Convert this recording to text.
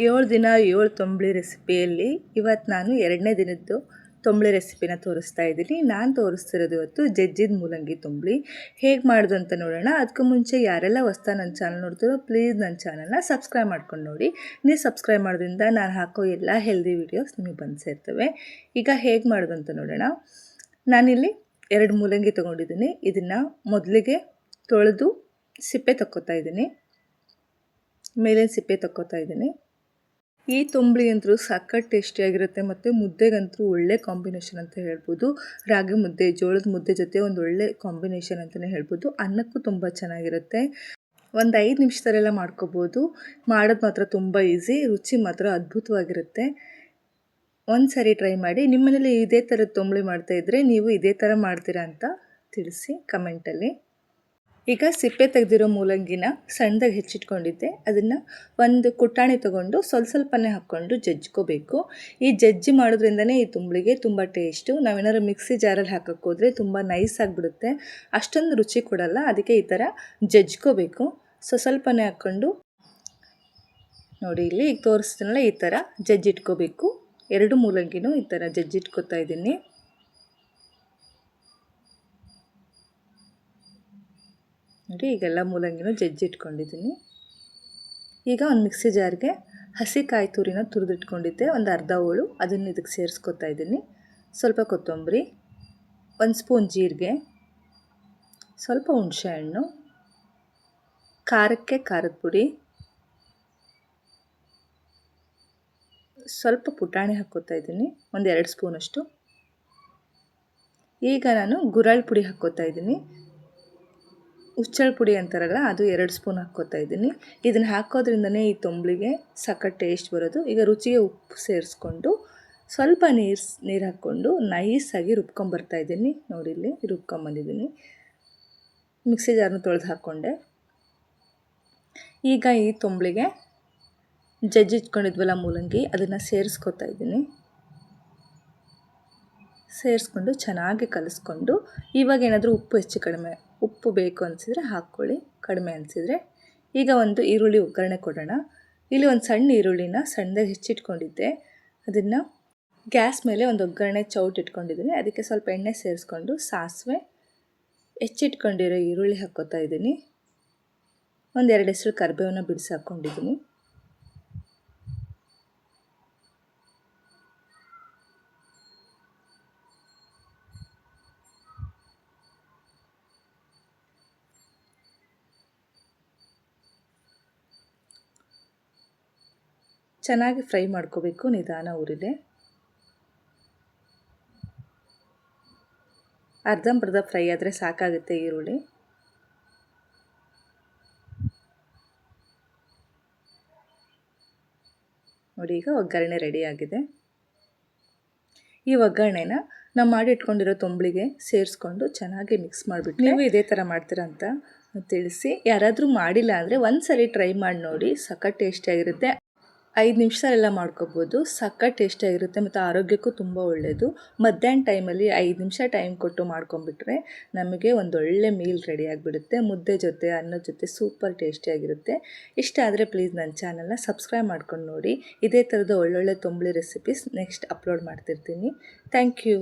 7 ದಿನ 7 ತಂಬುಳಿ ರೆಸಿಪಿಯಲ್ಲಿ ಇವತ್ತು ನಾನು 2ನೇ ದಿನದ್ದು ತಂಬುಳಿ ರೆಸಿಪಿನ ತೋರಿಸ್ತಾ ಇದ್ದೀನಿ. ನಾನು ತೋರಿಸ್ತಿರೋದು ಇವತ್ತು ಜಜ್ಜಿದ ಮೂಲಂಗಿ ತಂಬುಳಿ ಹೇಗೆ ಮಾಡೋದು ಅಂತ ನೋಡೋಣ. ಅದಕ್ಕೂ ಮುಂಚೆ ಯಾರೆಲ್ಲ ಹೊಸ್ದಾಗಿ ನನ್ನ ಚಾನಲ್ ನೋಡ್ತೀರೋ ಪ್ಲೀಸ್ ನನ್ನ ಚಾನಲ್ನ ಸಬ್ಸ್ಕ್ರೈಬ್ ಮಾಡ್ಕೊಂಡು ನೋಡಿ. ನೀವು ಸಬ್ಸ್ಕ್ರೈಬ್ ಮಾಡೋದ್ರಿಂದ ನಾನು ಹಾಕೋ ಎಲ್ಲ ಹೆಲ್ದಿ ವೀಡಿಯೋಸ್ ನಿಮಗೆ ಬಂದು ಸೇರ್ತವೆ. ಈಗ ಹೇಗೆ ಮಾಡೋದು ಅಂತ ನೋಡೋಣ. ನಾನಿಲ್ಲಿ 2 ಮೂಲಂಗಿ ತೊಗೊಂಡಿದ್ದೀನಿ. ಇದನ್ನು ಮೊದಲಿಗೆ ತೊಳೆದು ಸಿಪ್ಪೆ ತಕ್ಕೋತಾ ಇದ್ದೀನಿ. ಮೇಲಿನ ಸಿಪ್ಪೆ ತಕ್ಕೋತಾ ಇದ್ದೀನಿ. ಈ ತಂಬುಳಿ ಅಂತೂ ಸಖತ್ ಟೇಸ್ಟಿಯಾಗಿರುತ್ತೆ ಮತ್ತು ಮುದ್ದೆಗಂತೂ ಒಳ್ಳೆ ಕಾಂಬಿನೇಷನ್ ಅಂತ ಹೇಳ್ಬೋದು. ರಾಗಿ ಮುದ್ದೆ, ಜೋಳದ ಮುದ್ದೆ ಜೊತೆ ಒಂದು ಒಳ್ಳೆ ಕಾಂಬಿನೇಷನ್ ಅಂತಲೇ ಹೇಳ್ಬೋದು. ಅನ್ನಕ್ಕೂ ತುಂಬ ಚೆನ್ನಾಗಿರುತ್ತೆ. ಒಂದು 5 ನಿಮಿಷದಲ್ಲೆಲ್ಲ ಮಾಡ್ಕೋಬೋದು. ಮಾಡೋದು ಮಾತ್ರ ತುಂಬ ಈಸಿ, ರುಚಿ ಮಾತ್ರ ಅದ್ಭುತವಾಗಿರುತ್ತೆ. ಒಂದು ಸಾರಿ ಟ್ರೈ ಮಾಡಿ. ನಿಮ್ಮ ಮನೇಲಿ ಇದೇ ಥರದ ತಂಬುಳಿ ಮಾಡ್ತಾಯಿದ್ರೆ ನೀವು ಇದೇ ಥರ ಮಾಡ್ತೀರಾ ಅಂತ ತಿಳಿಸಿ ಕಮೆಂಟಲ್ಲಿ. ಈಗ ಸಿಪ್ಪೆ ತೆಗೆದಿರೋ ಮೂಲಂಗಿನ ಸಣ್ಣದಾಗಿ ಹೆಚ್ಚಿಟ್ಕೊಂಡಿದ್ದೆ. ಅದನ್ನು ಒಂದು ಕುಟ್ಟಾಣಿ ತೊಗೊಂಡು ಸ್ವಲ್ಪನೇ ಹಾಕ್ಕೊಂಡು ಜಜ್ಕೋಬೇಕು. ಈ ಜಜ್ಜಿ ಮಾಡೋದ್ರಿಂದನೇ ಈ ತಂಬುಳಿಗೆ ತುಂಬ ಟೇಸ್ಟು. ನಾವೇನಾದ್ರು ಮಿಕ್ಸಿ ಜಾರಲ್ಲಿ ಹಾಕೋಕ್ಕೋದ್ರೆ ತುಂಬ ನೈಸ್ ಆಗಿಬಿಡುತ್ತೆ, ಅಷ್ಟೊಂದು ರುಚಿ ಕೊಡಲ್ಲ. ಅದಕ್ಕೆ ಈ ಥರ ಜಜ್ಕೋಬೇಕು. ಸ್ವಲ್ಪನೇ ಹಾಕ್ಕೊಂಡು ನೋಡಿ, ಇಲ್ಲಿ ಈಗ ತೋರಿಸ್ತೀನಲ್ಲ ಈ ಥರ ಜಜ್ಜಿಟ್ಕೋಬೇಕು. 2 ಮೂಲಂಗಿನೂ ಈ ಥರ ಜಜ್ಜಿಟ್ಕೋತಾ ಇದ್ದೀನಿ. ನೋಡಿ, ಈಗೆಲ್ಲ ಮೂಲಂಗಿನೂ ಜಜ್ಜಿಟ್ಕೊಂಡಿದ್ದೀನಿ. ಈಗ ಒಂದು ಮಿಕ್ಸಿ ಜಾರ್ಗೆ ಹಸಿ ಕಾಯಿ ತುರಿನ ತುರಿದಿಟ್ಕೊಂಡಿದ್ದೆ, ಒಂದು ಅರ್ಧ ಹೋಳು ಅದನ್ನು ಇದಕ್ಕೆ ಸೇರಿಸ್ಕೊತಾ ಇದ್ದೀನಿ. ಸ್ವಲ್ಪ ಕೊತ್ತಂಬರಿ, 1 ಸ್ಪೂನ್ ಜೀರಿಗೆ, ಸ್ವಲ್ಪ ಹುಣಸೆ ಹಣ್ಣು, ಖಾರಕ್ಕೆ ಖಾರದ ಪುಡಿ, ಸ್ವಲ್ಪ ಪುಟಾಣಿ ಹಾಕ್ಕೋತಾ ಇದ್ದೀನಿ, ಒಂದು 2 ಸ್ಪೂನಷ್ಟು. ಈಗ ನಾನು ಗುರಾಳ್ ಪುಡಿ ಹಾಕ್ಕೋತಾ ಇದ್ದೀನಿ. ಹುಚ್ಚಳ ಪುಡಿ ಅಂತಾರಲ್ಲ, ಅದು 2 ಸ್ಪೂನ್ ಹಾಕ್ಕೋತಾ ಇದ್ದೀನಿ. ಇದನ್ನು ಹಾಕೋದ್ರಿಂದನೇ ಈ ತಂಬುಳಿಗೆ ಸಖತ್ ಟೇಸ್ಟ್ ಬರೋದು. ಈಗ ರುಚಿಗೆ ಉಪ್ಪು ಸೇರಿಸ್ಕೊಂಡು ಸ್ವಲ್ಪ ನೀರು ಹಾಕ್ಕೊಂಡು ನೈಸಾಗಿ ರುಬ್ಕೊಂಬರ್ತಾ ಇದ್ದೀನಿ. ನೋಡಿ, ಇಲ್ಲಿ ರುಬ್ಕೊಂಬಂದಿದ್ದೀನಿ. ಮಿಕ್ಸಿ ಜಾರನ್ನ ತೊಳೆದು ಹಾಕ್ಕೊಂಡೆ. ಈಗ ಈ ತಂಬುಳಿಗೆ ಜಜ್ಜಿಟ್ಕೊಂಡಿದ್ವಲ್ಲ ಮೂಲಂಗಿ, ಅದನ್ನು ಸೇರಿಸ್ಕೊತಾ ಇದ್ದೀನಿ. ಸೇರಿಸ್ಕೊಂಡು ಚೆನ್ನಾಗಿ ಕಲಿಸ್ಕೊಂಡು, ಇವಾಗ ಏನಾದರೂ ಉಪ್ಪು ಹೆಚ್ಚು ಕಡಿಮೆ, ಉಪ್ಪು ಬೇಕು ಅನಿಸಿದರೆ ಹಾಕ್ಕೊಳ್ಳಿ, ಕಡಿಮೆ ಅನಿಸಿದರೆ. ಈಗ ಒಂದು ಈರುಳ್ಳಿ ಒಗ್ಗರಣೆ ಕೊಡೋಣ. ಇಲ್ಲಿ ಒಂದು ಸಣ್ಣ ಈರುಳ್ಳಿನ ಸಣ್ಣದಾಗಿ ಹೆಚ್ಚಿಟ್ಕೊಂಡಿದ್ದೆ. ಅದನ್ನು ಗ್ಯಾಸ್ ಮೇಲೆ ಒಂದು ಒಗ್ಗರಣೆ ಚೌಟ್ ಇಟ್ಕೊಂಡಿದ್ದೀನಿ. ಅದಕ್ಕೆ ಸ್ವಲ್ಪ ಎಣ್ಣೆ ಸೇರಿಸ್ಕೊಂಡು ಸಾಸಿವೆ, ಹೆಚ್ಚಿಟ್ಕೊಂಡಿರೋ ಈರುಳ್ಳಿ ಹಾಕ್ಕೋತಾ ಇದ್ದೀನಿ. ಒಂದು 2 ಹೆಸರು ಕರಿಬೇವನ್ನ ಬಿಡಿಸಿ ಹಾಕ್ಕೊಂಡಿದ್ದೀನಿ. ಚೆನ್ನಾಗಿ ಫ್ರೈ ಮಾಡ್ಕೋಬೇಕು, ನಿಧಾನ ಉರಿಲೆ. ಅರ್ಧಂಬರ್ಧ ಫ್ರೈ ಆದರೆ ಸಾಕಾಗುತ್ತೆ ಈರುಳ್ಳಿ. ನೋಡಿ, ಈಗ ಒಗ್ಗರಣೆ ರೆಡಿಯಾಗಿದೆ. ಈ ಒಗ್ಗರಣೆನ ನಾವು ಮಾಡಿ ಇಟ್ಕೊಂಡಿರೋ ತಂಬುಳಿಗೆ ಸೇರಿಸ್ಕೊಂಡು ಚೆನ್ನಾಗಿ ಮಿಕ್ಸ್ ಮಾಡಿಬಿಟ್ಟು, ನೀವು ಇದೇ ಥರ ಮಾಡ್ತೀರಾ ಅಂತ ತಿಳಿಸಿ. ಯಾರಾದರೂ ಮಾಡಿಲ್ಲ ಅಂದರೆ ಒಂದು ಸರಿ ಟ್ರೈ ಮಾಡಿ ನೋಡಿ, ಸಖತ್ ಟೇಸ್ಟಿಯಾಗಿರುತ್ತೆ. 5 ನಿಮಿಷದಲ್ಲೆಲ್ಲ ಮಾಡ್ಕೋಬೋದು. ಸಖತ್ ಟೇಸ್ಟಿಯಾಗಿರುತ್ತೆ ಮತ್ತು ಆರೋಗ್ಯಕ್ಕೂ ತುಂಬ ಒಳ್ಳೆಯದು. ಮಧ್ಯಾಹ್ನ ಟೈಮಲ್ಲಿ 5 ನಿಮಿಷ ಟೈಮ್ ಕೊಟ್ಟು ಮಾಡ್ಕೊಂಬಿಟ್ರೆ ನಮಗೆ ಒಂದೊಳ್ಳೆ ಮೀಲ್ ರೆಡಿ ಆಗಿಬಿಡುತ್ತೆ. ಮುದ್ದೆ ಜೊತೆ, ಅನ್ನದ ಜೊತೆ ಸೂಪರ್ ಟೇಸ್ಟಿಯಾಗಿರುತ್ತೆ. ಇಷ್ಟ ಆದರೆ ಪ್ಲೀಸ್ ನನ್ನ ಚಾನಲ್ನ ಸಬ್ಸ್ಕ್ರೈಬ್ ಮಾಡ್ಕೊಂಡು ನೋಡಿ. ಇದೇ ಥರದ ಒಳ್ಳೊಳ್ಳೆ ತಂಬುಳಿ ರೆಸಿಪೀಸ್ ನೆಕ್ಸ್ಟ್ ಅಪ್ಲೋಡ್ ಮಾಡ್ತಿರ್ತೀನಿ. Thank you.